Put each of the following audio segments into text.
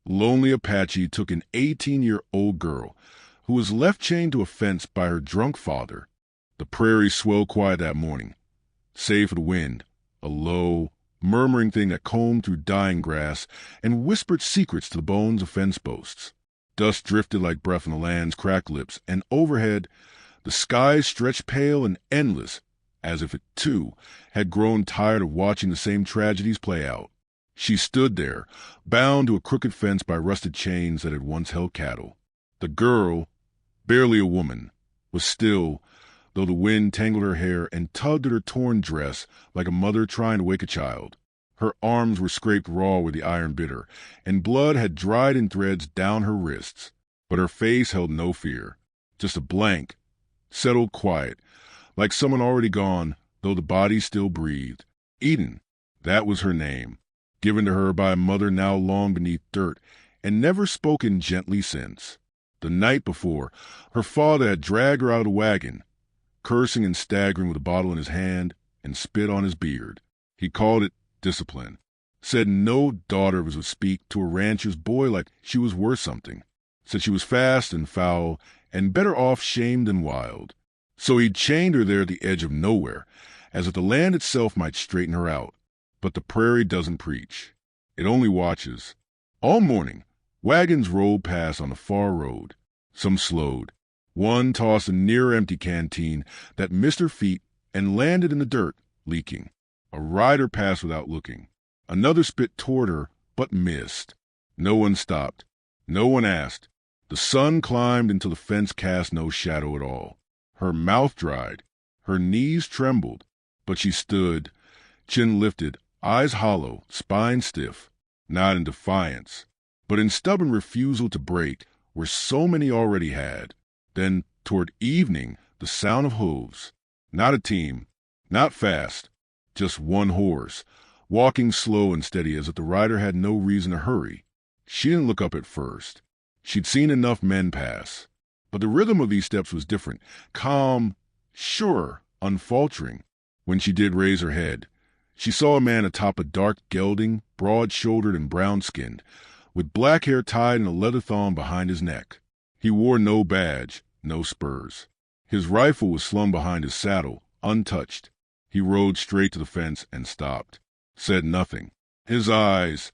lonely Apache took an 18-year-old girl who was left chained to a fence by her drunk father. The prairie swelled quiet that morning, save for the wind, a low, murmuring thing that combed through dying grass and whispered secrets to the bones of fence posts. Dust drifted like breath on the land's cracked lips, and overhead, the skies stretched pale and endless, as if it, too, had grown tired of watching the same tragedies play out. She stood there, bound to a crooked fence by rusted chains that had once held cattle. The girl, barely a woman, was still, though the wind tangled her hair and tugged at her torn dress like a mother trying to wake a child. Her arms were scraped raw where the iron bit her, and blood had dried in threads down her wrists. But her face held no fear, just a blank, settled quiet, like someone already gone, though the body still breathed. Eden, that was her name, given to her by a mother now long beneath dirt, and never spoken gently since. The night before, her father had dragged her out of the wagon, cursing and staggering with a bottle in his hand, and spit on his beard. He called it discipline. Said no daughter of his would speak to a rancher's boy like she was worth something. Said she was fast and foul, and better off shamed than wild. So he'd chained her there at the edge of nowhere, as if the land itself might straighten her out. But the prairie doesn't preach. It only watches. All morning, wagons rolled past on the far road. Some slowed. One tossed a near-empty canteen that missed her feet and landed in the dirt, leaking. A rider passed without looking. Another spit toward her, but missed. No one stopped. No one asked. The sun climbed until the fence cast no shadow at all. Her mouth dried. Her knees trembled. But she stood, chin lifted, eyes hollow, spine stiff, not in defiance, but in stubborn refusal to break where so many already had. Then, toward evening, the sound of hooves. Not a team, not fast, just one horse, walking slow and steady as if the rider had no reason to hurry. She didn't look up at first. She'd seen enough men pass. But the rhythm of these steps was different, calm, sure, unfaltering. When she did raise her head, she saw a man atop a dark gelding, broad-shouldered and brown-skinned, with black hair tied in a leather thong behind his neck. He wore no badge, no spurs. His rifle was slung behind his saddle, untouched. He rode straight to the fence and stopped, said nothing. His eyes,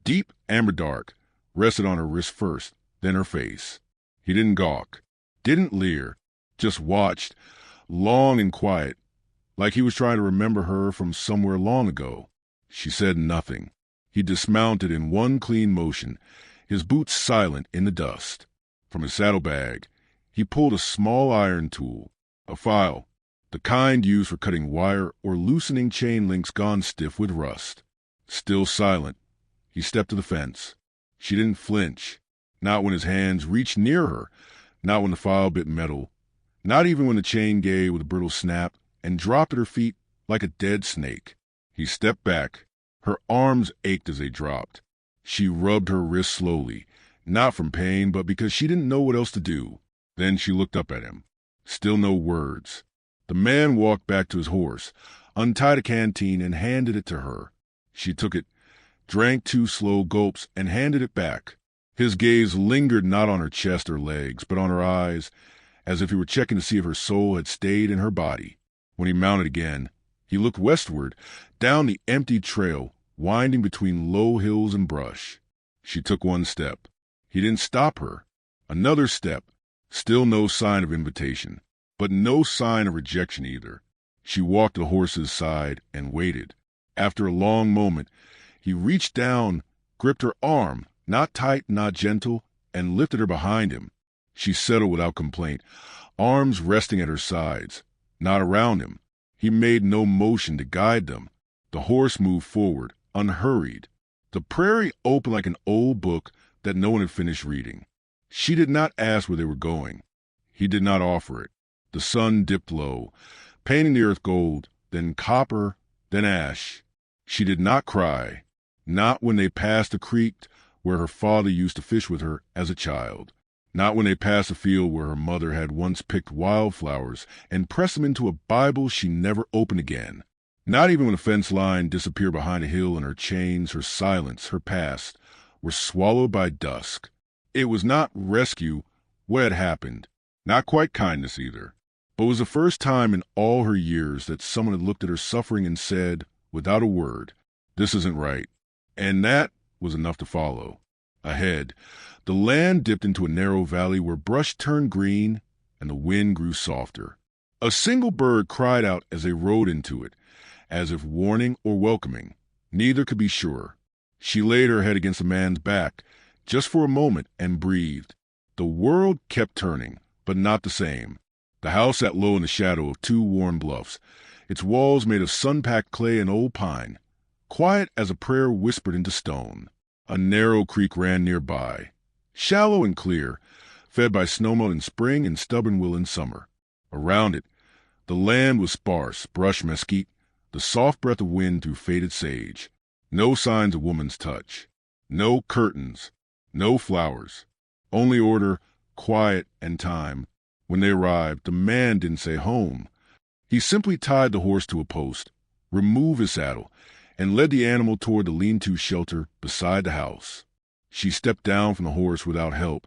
deep amber dark, rested on her wrist first, then her face. He didn't gawk, didn't leer, just watched, long and quiet, like he was trying to remember her from somewhere long ago. She said nothing. He dismounted in one clean motion, his boots silent in the dust. From his saddlebag, he pulled a small iron tool, a file, the kind used for cutting wire or loosening chain links gone stiff with rust. Still silent, he stepped to the fence. She didn't flinch, not when his hands reached near her, not when the file bit metal, not even when the chain gave with a brittle snap and dropped at her feet like a dead snake. He stepped back. Her arms ached as they dropped. She rubbed her wrist slowly, not from pain, but because she didn't know what else to do. Then she looked up at him. Still no words. The man walked back to his horse, untied a canteen, and handed it to her. She took it, drank 2 slow gulps, and handed it back. His gaze lingered not on her chest or legs, but on her eyes, as if he were checking to see if her soul had stayed in her body. When he mounted again, he looked westward, down the empty trail, winding between low hills and brush. She took 1 step. He didn't stop her. Another step. Still no sign of invitation, but no sign of rejection either. She walked to the horse's side and waited. After a long moment, he reached down, gripped her arm, not tight, not gentle, and lifted her behind him. She settled without complaint, arms resting at her sides, not around him. He made no motion to guide them. The horse moved forward, unhurried. The prairie opened like an old book that no one had finished reading. She did not ask where they were going. He did not offer it. The sun dipped low, painting the earth gold, then copper, then ash. She did not cry, not when they passed the creek where her father used to fish with her as a child, not when they passed a field where her mother had once picked wildflowers and pressed them into a Bible she never opened again, not even when the fence line disappeared behind a hill and her chains, her silence, her past, were swallowed by dusk. It was not rescue what had happened, not quite kindness either, but it was the first time in all her years that someone had looked at her suffering and said, without a word, "This isn't right." And that was enough to follow. Ahead, the land dipped into a narrow valley where brush turned green and the wind grew softer. A single bird cried out as they rode into it, as if warning or welcoming. Neither could be sure. She laid her head against the man's back, just for a moment, and breathed. The world kept turning, but not the same. The house sat low in the shadow of two worn bluffs, its walls made of sun-packed clay and old pine, quiet as a prayer whispered into stone. A narrow creek ran nearby, shallow and clear, fed by snowmelt in spring and stubborn willow in summer. Around it, the land was sparse, brush mesquite, the soft breath of wind through faded sage. No signs of woman's touch. No curtains. No flowers. Only order, quiet, and time. When they arrived, the man didn't say home. He simply tied the horse to a post, removed his saddle, and led the animal toward the lean-to shelter beside the house. She stepped down from the horse without help,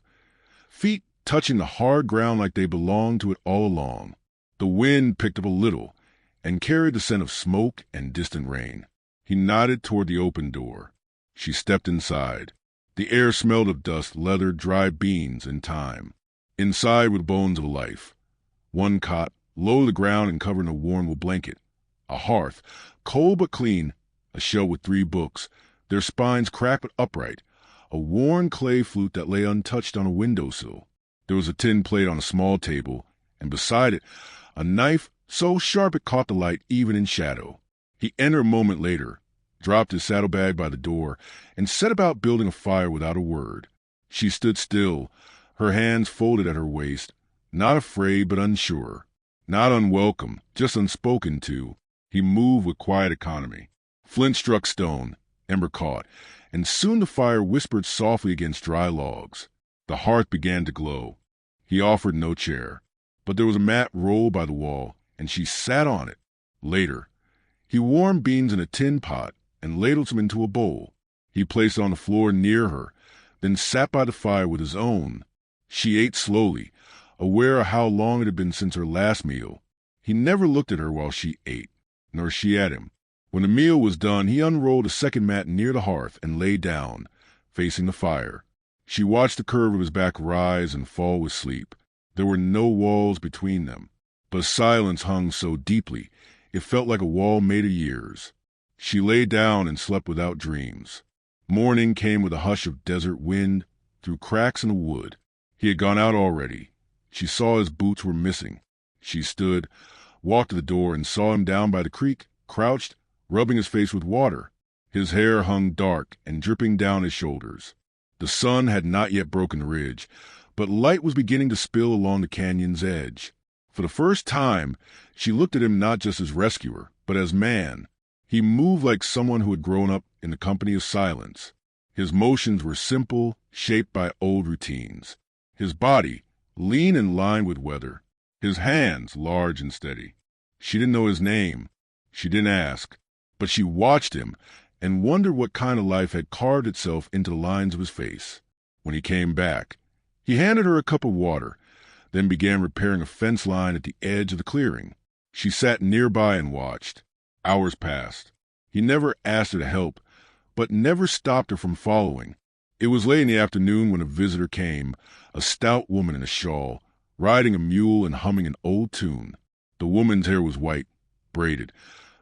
feet touching the hard ground like they belonged to it all along. The wind picked up a little and carried the scent of smoke and distant rain. He nodded toward the open door. She stepped inside. The air smelled of dust, leather, dry beans, and thyme. Inside were the bones of life. One cot, low to the ground and covered in a worn wool blanket. A hearth, cold but clean. A shelf with 3 books, their spines cracked but upright. A worn clay flute that lay untouched on a windowsill. There was a tin plate on a small table, and beside it, a knife so sharp it caught the light even in shadow. He entered a moment later, dropped his saddlebag by the door, and set about building a fire without a word. She stood still, her hands folded at her waist, not afraid but unsure, not unwelcome, just unspoken to. He moved with quiet economy. Flint struck stone, ember caught, and soon the fire whispered softly against dry logs. The hearth began to glow. He offered no chair, but there was a mat rolled by the wall, and she sat on it. Later, he warmed beans in a tin pot and ladled some into a bowl. He placed it on the floor near her, then sat by the fire with his own. She ate slowly, aware of how long it had been since her last meal. He never looked at her while she ate, nor she at him. When the meal was done, he unrolled a second mat near the hearth and lay down, facing the fire. She watched the curve of his back rise and fall with sleep. There were no walls between them, but silence hung so deeply it felt like a wall made of years. She lay down and slept without dreams. Morning came with a hush of desert wind through cracks in the wood. He had gone out already. She saw his boots were missing. She stood, walked to the door, and saw him down by the creek, crouched, rubbing his face with water. His hair hung dark and dripping down his shoulders. The sun had not yet broken the ridge, but light was beginning to spill along the canyon's edge. For the first time, she looked at him not just as rescuer, but as man. He moved like someone who had grown up in the company of silence. His motions were simple, shaped by old routines. His body, lean and lined with weather. His hands, large and steady. She didn't know his name. She didn't ask. But she watched him and wondered what kind of life had carved itself into the lines of his face. When he came back, he handed her a cup of water, then began repairing a fence line at the edge of the clearing. She sat nearby and watched. Hours passed. He never asked her to help, but never stopped her from following. It was late in the afternoon when a visitor came, a stout woman in a shawl, riding a mule and humming an old tune. The woman's hair was white, braided,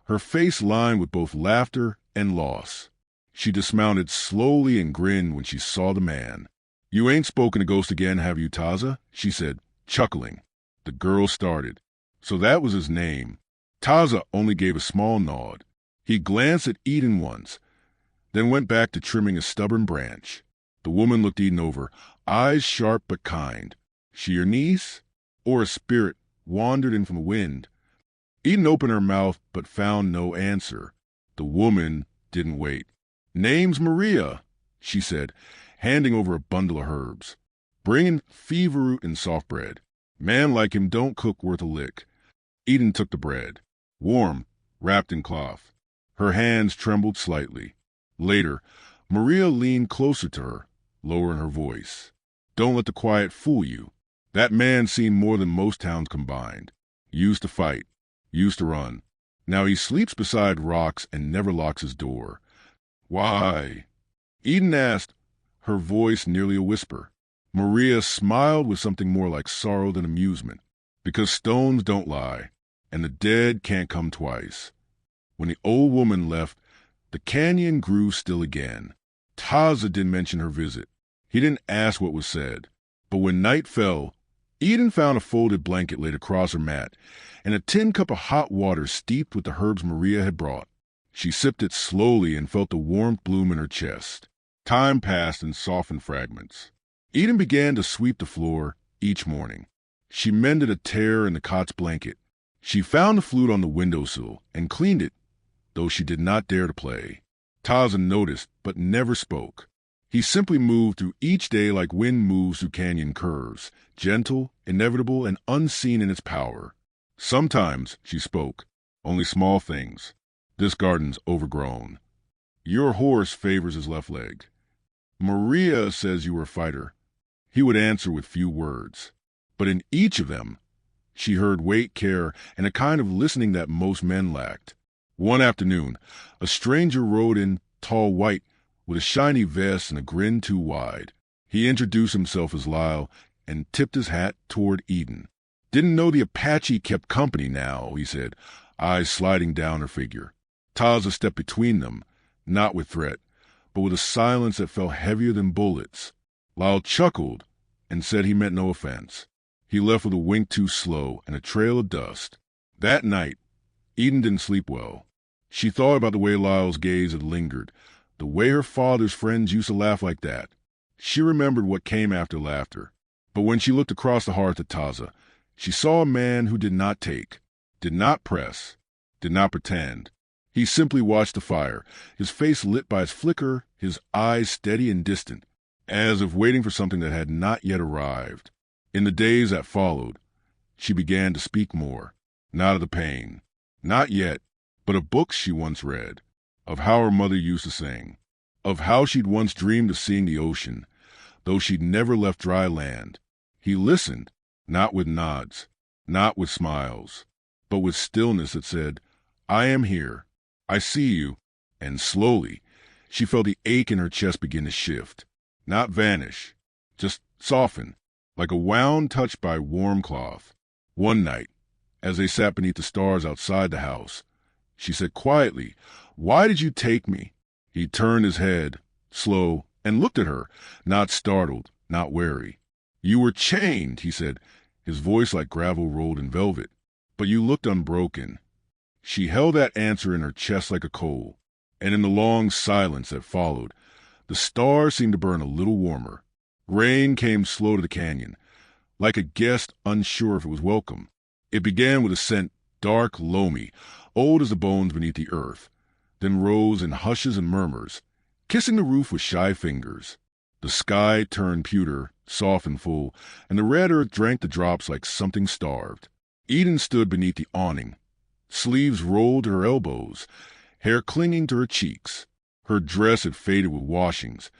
her face lined with both laughter and loss. She dismounted slowly and grinned when she saw the man. "You ain't spoken to Ghost again, have you, Taza?" she said, chuckling. The girl started. So that was his name. Taza only gave a small nod. He glanced at Eden once, then went back to trimming a stubborn branch. The woman looked Eden over, eyes sharp but kind. She your niece? Or a spirit wandered in from the wind? Eden opened her mouth but found no answer. The woman didn't wait. "Name's Maria," she said, handing over a bundle of herbs. "Bringin' fever root and soft bread. Man like him don't cook worth a lick." Eden took the bread, warm, wrapped in cloth. Her hands trembled slightly. Later, Maria leaned closer to her, lowering her voice. Don't let the quiet fool you. That man seen more than most towns combined. Used to fight, used to run. Now he sleeps beside rocks and never locks his door. Why? Eden asked, her voice nearly a whisper. Maria smiled with something more like sorrow than amusement. Because stones don't lie, and the dead can't come twice. When the old woman left, the canyon grew still again. Taza didn't mention her visit. He didn't ask what was said. But when night fell, Eden found a folded blanket laid across her mat and a tin cup of hot water steeped with the herbs Maria had brought. She sipped it slowly and felt the warmth bloom in her chest. Time passed in softened fragments. Eden began to sweep the floor each morning. She mended a tear in the cot's blanket. She found the flute on the windowsill and cleaned it, though she did not dare to play. Taza noticed, but never spoke. He simply moved through each day like wind moves through canyon curves, gentle, inevitable, and unseen in its power. Sometimes, she spoke, only small things. This garden's overgrown. Your horse favors his left leg. Maria says you were a fighter. He would answer with few words. But in each of them, she heard weight, care, and a kind of listening that most men lacked. One afternoon, a stranger rode in, tall white, with a shiny vest and a grin too wide. He introduced himself as Lyle and tipped his hat toward Eden. Didn't know the Apache kept company now, he said, eyes sliding down her figure. Taza stepped between them, not with threat, but with a silence that felt heavier than bullets. Lyle chuckled and said he meant no offense. He left with a wink too slow and a trail of dust. That night, Eden didn't sleep well. She thought about the way Lyle's gaze had lingered, the way her father's friends used to laugh like that. She remembered what came after laughter. But when she looked across the hearth at Taza, she saw a man who did not take, did not press, did not pretend. He simply watched the fire, his face lit by its flicker, his eyes steady and distant, as if waiting for something that had not yet arrived. In the days that followed, she began to speak more, not of the pain, not yet, but of books she once read, of how her mother used to sing, of how she'd once dreamed of seeing the ocean, though she'd never left dry land. He listened, not with nods, not with smiles, but with stillness that said, I am here, I see you, and slowly she felt the ache in her chest begin to shift, not vanish, just soften, like a wound touched by warm cloth. One night, as they sat beneath the stars outside the house, she said quietly, Why did you take me? He turned his head, slow, and looked at her, not startled, not wary. You were chained, he said, his voice like gravel rolled in velvet, but you looked unbroken. She held that answer in her chest like a coal, and in the long silence that followed, the stars seemed to burn a little warmer. Rain came slow to the canyon, like a guest unsure if it was welcome. It began with a scent dark, loamy, old as the bones beneath the earth, then rose in hushes and murmurs, kissing the roof with shy fingers. The sky turned pewter, soft and full, and the red earth drank the drops like something starved. Eden stood beneath the awning, sleeves rolled to her elbows, hair clinging to her cheeks. Her dress had faded with washings,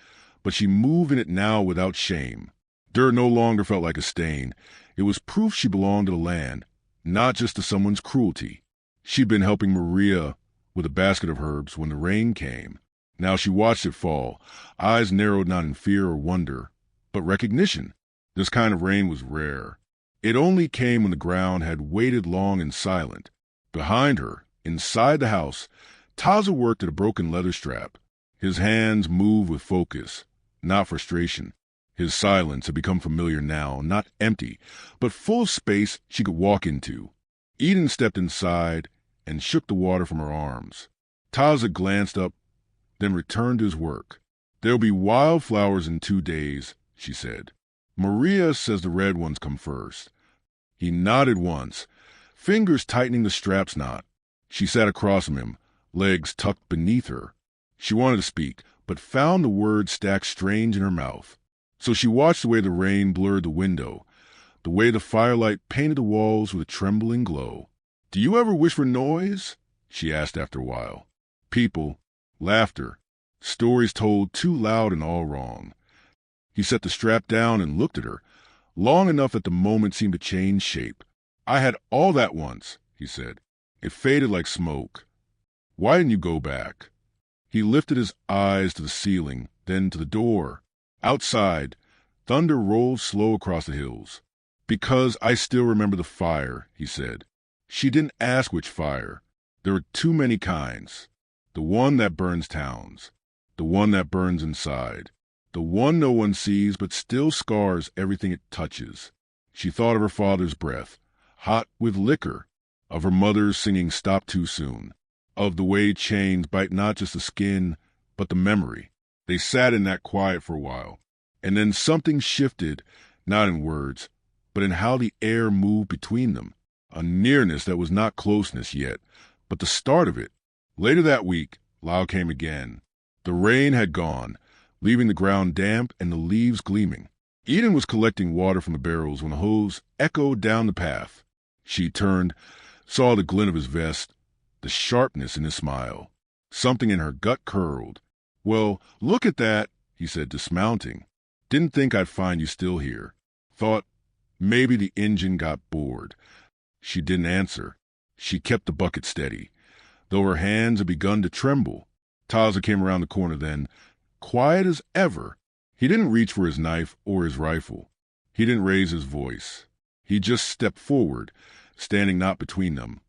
but she moved in it now without shame. Dirt no longer felt like a stain. It was proof she belonged to the land, not just to someone's cruelty. She'd been helping Maria with a basket of herbs when the rain came. Now she watched it fall, eyes narrowed not in fear or wonder, but recognition. This kind of rain was rare. It only came when the ground had waited long and silent. Behind her, inside the house, Taza worked at a broken leather strap. His hands moved with focus, not frustration. His silence had become familiar now, not empty, but full of space she could walk into. Eden stepped inside and shook the water from her arms. Taza glanced up, then returned to his work. There'll be wildflowers in 2 days, she said. Maria says the red ones come first. He nodded once, fingers tightening the strap's knot. She sat across from him, legs tucked beneath her. She wanted to speak, but found the words stacked strange in her mouth. So she watched the way the rain blurred the window, the way the firelight painted the walls with a trembling glow. Do you ever wish for noise? She asked after a while. People, laughter, Stories told too loud and all wrong. He set the strap down and looked at her, long enough that the moment seemed to change shape. I had all that once, he said. It faded like smoke. Why didn't you go back? He lifted his eyes to the ceiling, then to the door. Outside, thunder rolled slow across the hills. Because I still remember the fire, he said. She didn't ask which fire. There are too many kinds. The one that burns towns. The one that burns inside. The one no one sees but still scars everything it touches. She thought of her father's breath, hot with liquor, of her mother's singing "Stop Too Soon," of the way chains bite not just the skin, but the memory. They sat in that quiet for a while, and then something shifted, not in words, but in how the air moved between them, a nearness that was not closeness yet, but the start of it. Later that week, Lyle came again. The rain had gone, leaving the ground damp and the leaves gleaming. Eden was collecting water from the barrels when a hose echoed down the path. She turned, saw the glint of his vest, the sharpness in his smile. Something in her gut curled. "Well, look at that," he said, dismounting. "Didn't think I'd find you still here. Thought maybe the engine got bored." She didn't answer. She kept the bucket steady, though her hands had begun to tremble. Taza came around the corner then, quiet as ever. He didn't reach for his knife or his rifle. He didn't raise his voice. He just stepped forward, standing not between them,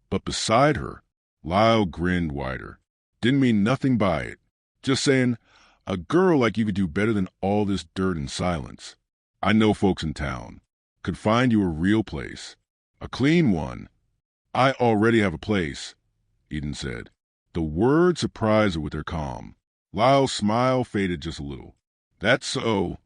but beside her. Lyle grinned wider. Didn't mean nothing by it. Just saying, a girl like you could do better than all this dirt and silence. I know folks in town. Could find you a real place. A clean one. I already have a place, Eden said. The word surprised her with her calm. Lyle's smile faded just a little. That's so.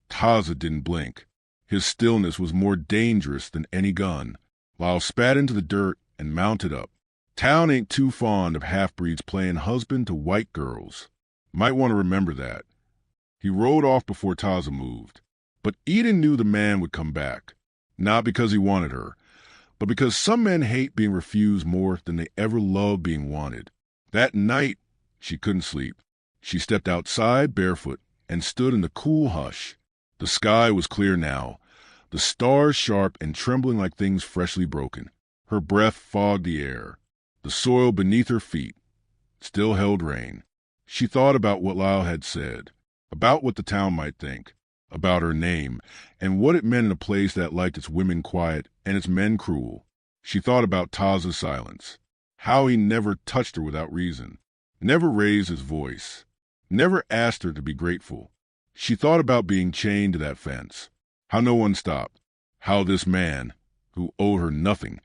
Taza didn't blink. His stillness was more dangerous than any gun. Lyle spat into the dirt and mounted up. Town ain't too fond of half-breeds playing husband to white girls. Might want to remember that. He rode off before Taza moved. But Eden knew the man would come back. Not because he wanted her, but because some men hate being refused more than they ever loved being wanted. That night, she couldn't sleep. She stepped outside barefoot and stood in the cool hush. The sky was clear now, the stars sharp and trembling like things freshly broken. Her breath fogged the air. The soil beneath her feet still held rain. She thought about what Lyle had said, about what the town might think, about her name, and what it meant in a place that liked its women quiet and its men cruel. She thought about Taza's silence, how he never touched her without reason, never raised his voice, never asked her to be grateful. She thought about being chained to that fence, how no one stopped, how this man, who owed her nothing,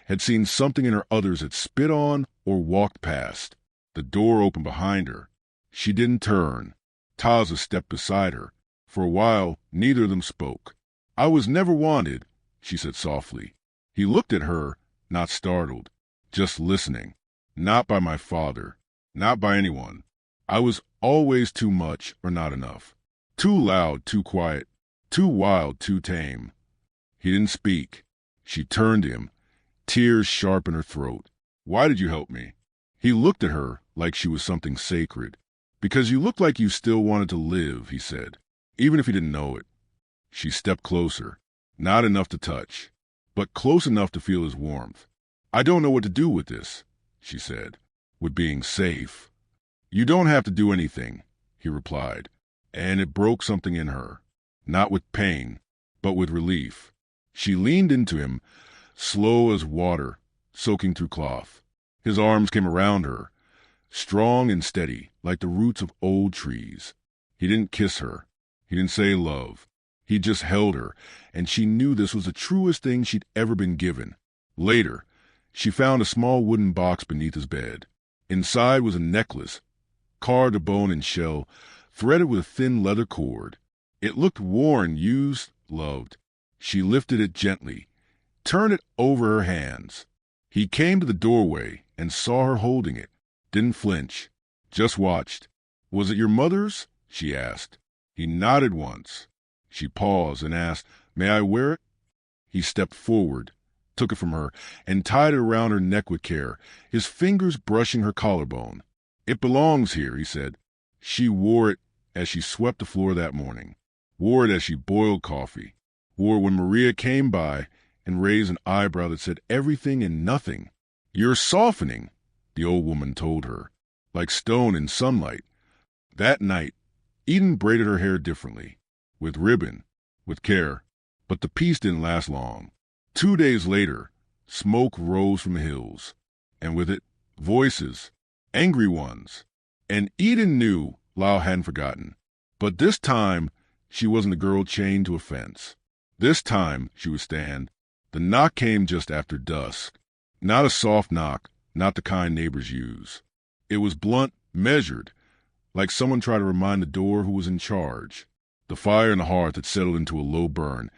had seen something in her others had spit on or walked past. The door opened behind her. She didn't turn. Taza stepped beside her. For a while, neither of them spoke. "I was never wanted," she said softly. He looked at her, not startled, just listening. "Not by my father, not by anyone. I was always too much or not enough. Too loud, too quiet, too wild, too tame." He didn't speak. She turned to him, tears sharp in her throat. "Why did you help me?" He looked at her like she was something sacred. "Because you looked like you still wanted to live," he said, even if he didn't know it. She stepped closer, not enough to touch, but close enough to feel his warmth. "I don't know what to do with this," she said, "with being safe." "You don't have to do anything," he replied, and it broke something in her, not with pain, but with relief. She leaned into him, slow as water, soaking through cloth. His arms came around her, strong and steady, like the roots of old trees. He didn't kiss her. He didn't say love. He just held her, and she knew this was the truest thing she'd ever been given. Later, she found a small wooden box beneath his bed. Inside was a necklace, carved of bone and shell, threaded with a thin leather cord. It looked worn, used, loved. She lifted it gently, turned it over her hands. He came to the doorway and saw her holding it. Didn't flinch, just watched. "Was it your mother's?" she asked. He nodded once. She paused and asked, "May I wear it?" He stepped forward, took it from her, and tied it around her neck with care, his fingers brushing her collarbone. "It belongs here," he said. She wore it as she swept the floor that morning, wore it as she boiled coffee, wore it when Maria came by and raised an eyebrow that said everything and nothing. "You're softening," the old woman told her, "like stone in sunlight." That night, Eden braided her hair differently, with ribbon, with care, but the peace didn't last long. 2 days later, smoke rose from the hills, and with it, voices, angry ones. And Eden knew Lyle hadn't forgotten. But this time, she wasn't a girl chained to a fence. This time, she would stand. The knock came just after dusk. Not a soft knock, not the kind neighbors use. It was blunt, measured, like someone tried to remind the door who was in charge. The fire in the hearth had settled into a low burn,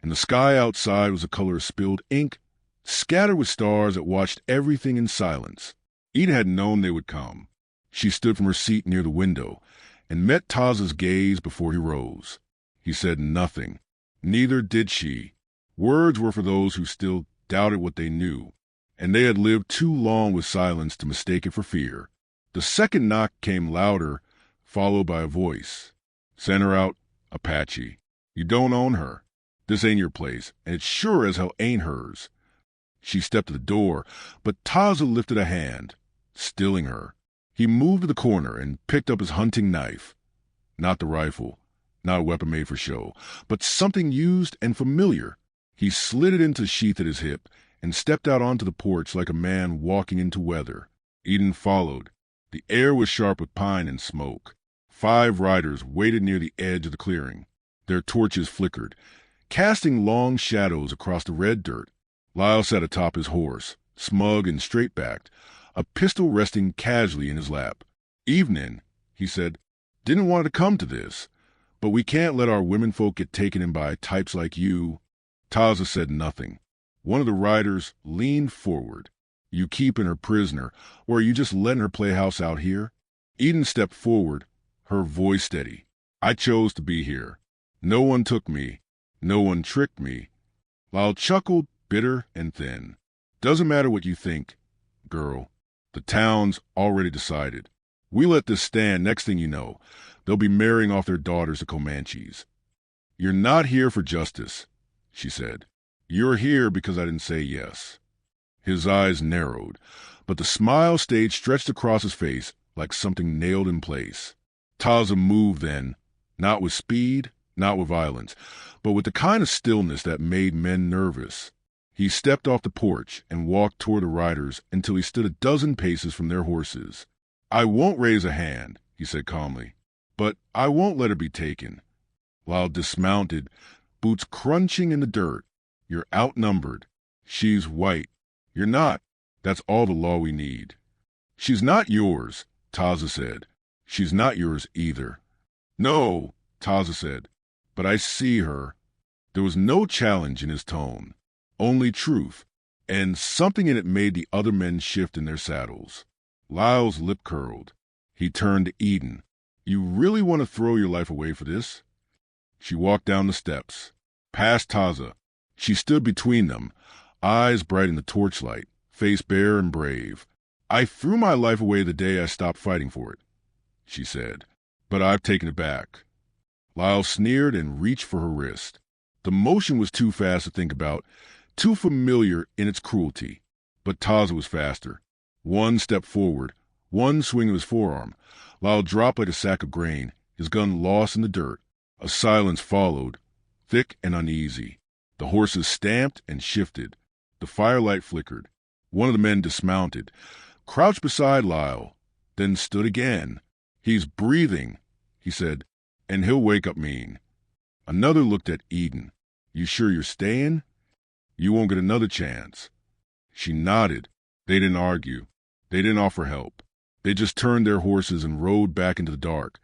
and the sky outside was the color of spilled ink, scattered with stars that watched everything in silence. Eden had known they would come. She stood from her seat near the window and met Taza's gaze before he rose. He said nothing. Neither did she. Words were for those who still doubted what they knew, and they had lived too long with silence to mistake it for fear. The second knock came louder, followed by a voice. "Send her out, Apache. You don't own her. This ain't your place, and it sure as hell ain't hers." She stepped to the door, but Taza lifted a hand, stilling her. He moved to the corner and picked up his hunting knife. Not the rifle, not a weapon made for show, but something used and familiar. He slid it into the sheath at his hip and stepped out onto the porch like a man walking into weather. Eden followed. The air was sharp with pine and smoke. 5 riders waited near the edge of the clearing. Their torches flickered, casting long shadows across the red dirt. Lyle sat atop his horse, smug and straight-backed, a pistol resting casually in his lap. "Evening," he said. "Didn't want to come to this, but we can't let our womenfolk get taken in by types like you." Taza said nothing. One of the riders leaned forward. "You keeping her prisoner, or are you just letting her play house out here?" Eden stepped forward, her voice steady. "I chose to be here. No one took me. No one tricked me." Lyle chuckled, bitter and thin. "Doesn't matter what you think, girl. The town's already decided. We let this stand, next thing you know, they'll be marrying off their daughters to Comanches." "You're not here for justice," she said. "You're here because I didn't say yes." His eyes narrowed, but the smile stayed stretched across his face like something nailed in place. Taza moved then, not with speed, not with violence, but with the kind of stillness that made men nervous. He stepped off the porch and walked toward the riders until he stood a dozen paces from their horses. "I won't raise a hand," he said calmly, "but I won't let her be taken." Lyle dismounted, boots crunching in the dirt. "You're outnumbered. She's white. You're not. That's all the law we need." "She's not yours," Taza said. "She's not yours either." "No," Taza said, "but I see her." There was no challenge in his tone, only truth, and something in it made the other men shift in their saddles. Lyle's lip curled. He turned to Eden. "You really want to throw your life away for this?" She walked down the steps, past Taza. She stood between them, eyes bright in the torchlight, face bare and brave. "I threw my life away the day I stopped fighting for it," she said, "but I've taken it back." Lyle sneered and reached for her wrist. The motion was too fast to think about, too familiar in its cruelty. But Taza was faster. One step forward, one swing of his forearm. Lyle dropped like a sack of grain, his gun lost in the dirt. A silence followed, thick and uneasy. The horses stamped and shifted. The firelight flickered. One of the men dismounted, crouched beside Lyle, then stood again. "He's breathing," he said, "and he'll wake up mean." Another looked at Eden. "You sure you're staying? You won't get another chance." She nodded. They didn't argue. They didn't offer help. They just turned their horses and rode back into the dark,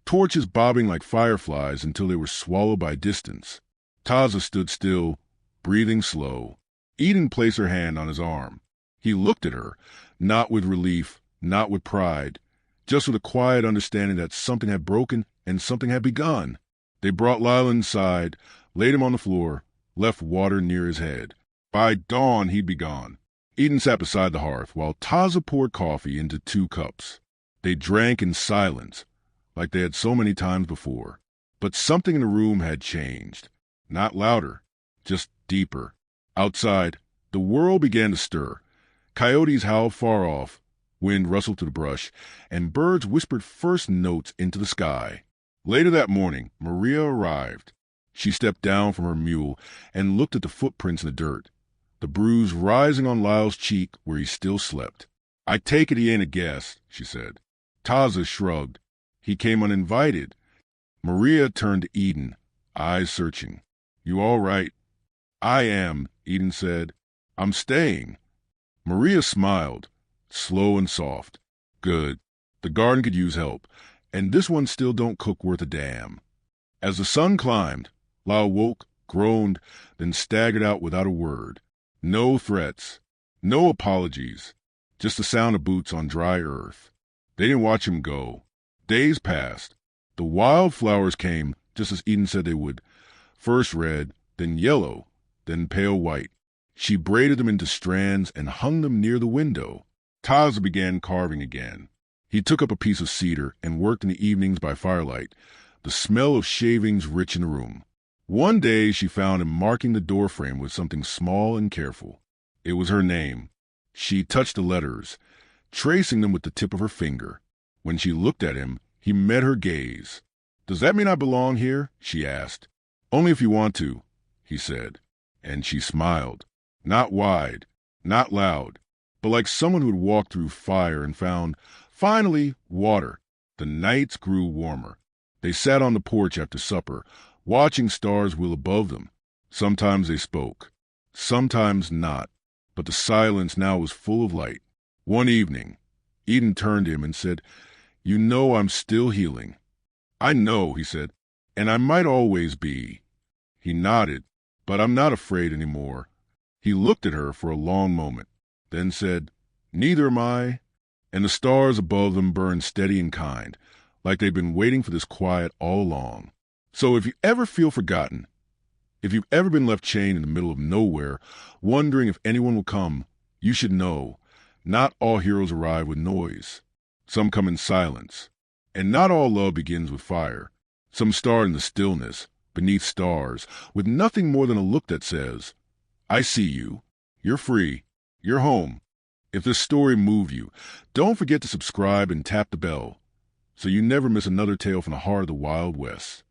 torches bobbing like fireflies until they were swallowed by distance. Taza stood still, breathing slow. Eden placed her hand on his arm. He looked at her, not with relief, not with pride, just with a quiet understanding that something had broken and something had begun. They brought Lyle inside, laid him on the floor, left water near his head. By dawn, he'd be gone. Eden sat beside the hearth while Taza poured coffee into 2 cups. They drank in silence, like they had so many times before. But something in the room had changed. Not louder, just deeper. Outside, the world began to stir. Coyotes howled far off, wind rustled through the brush, and birds whispered first notes into the sky. Later that morning, Maria arrived. She stepped down from her mule and looked at the footprints in the dirt, the bruise rising on Lyle's cheek where he still slept. "I take it he ain't a guest," she said. Taza shrugged. "He came uninvited." Maria turned to Eden, eyes searching. "You all right?" "I am," Eden said. "I'm staying." Maria smiled, slow and soft. "Good. The garden could use help, and this one still don't cook worth a damn." As the sun climbed, Lyle woke, groaned, then staggered out without a word. No threats, no apologies, just the sound of boots on dry earth. They didn't watch him go. Days passed. The wildflowers came, just as Eden said they would. First red, then yellow, then pale white. She braided them into strands and hung them near the window. Taza began carving again. He took up a piece of cedar and worked in the evenings by firelight, the smell of shavings rich in the room. One day she found him marking the doorframe with something small and careful. It was her name. She touched the letters, tracing them with the tip of her finger. When she looked at him, he met her gaze. "Does that mean I belong here?" she asked. "Only if you want to," he said. And she smiled. Not wide, not loud, but like someone who had walked through fire and found, finally, water. The nights grew warmer. They sat on the porch after supper, watching stars wheel above them. Sometimes they spoke, sometimes not, but the silence now was full of light. One evening, Eden turned to him and said, "You know I'm still healing." "I know," he said, "and I might always be." He nodded, "But I'm not afraid anymore." He looked at her for a long moment, then said, "Neither am I." And the stars above them burned steady and kind, like they'd been waiting for this quiet all along. So if you ever feel forgotten, if you've ever been left chained in the middle of nowhere, wondering if anyone will come, you should know, not all heroes arrive with noise. Some come in silence. And not all love begins with fire. Some start in the stillness, beneath stars, with nothing more than a look that says, "I see you. You're free. You're home." If this story moved you, don't forget to subscribe and tap the bell so you never miss another tale from the heart of the Wild West.